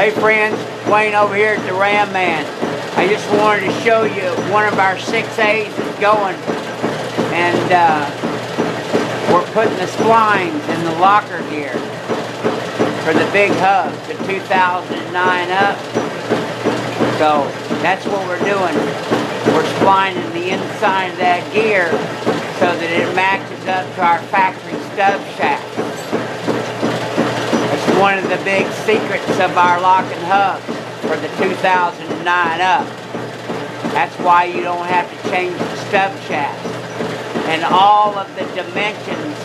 Hey friends, Wayne over here at the Ram Man. I just wanted to show you one of our 6As is going, and we're putting the splines in the locker gear for the big hub, the 2009 up. So that's what we're doing. We're splining the inside of that gear so that it matches up to our factory stub shaft. It's one of the big secrets of our locking hubs for the 2009 up. That's why you don't have to change the stub shaft. And all of the dimensions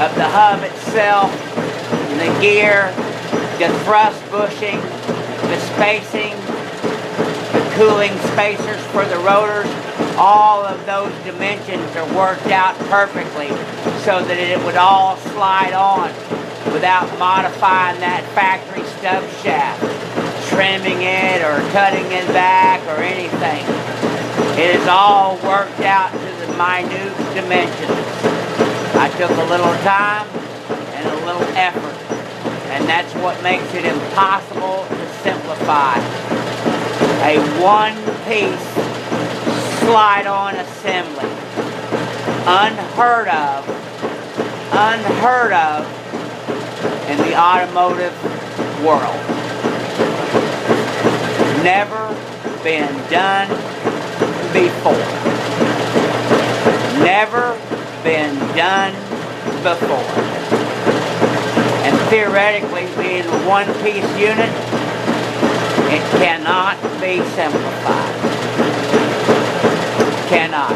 of the hub itself, the gear, the thrust bushing, the spacing, the cooling spacers for the rotors, all of those dimensions are worked out perfectly so that it would all slide on without modifying that factory stub shaft, trimming it or cutting it back or anything. It is all worked out to the minute dimensions. I took a little time and a little effort, and that's what makes it impossible to simplify. A one-piece slide-on assembly. Unheard of in the automotive world. Never been done before. Never been done before. And theoretically, being a one-piece unit, it cannot be simplified. Cannot.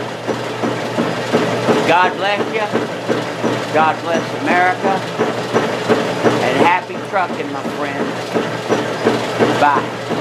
God bless you. God bless America. And happy trucking, my friends. Bye.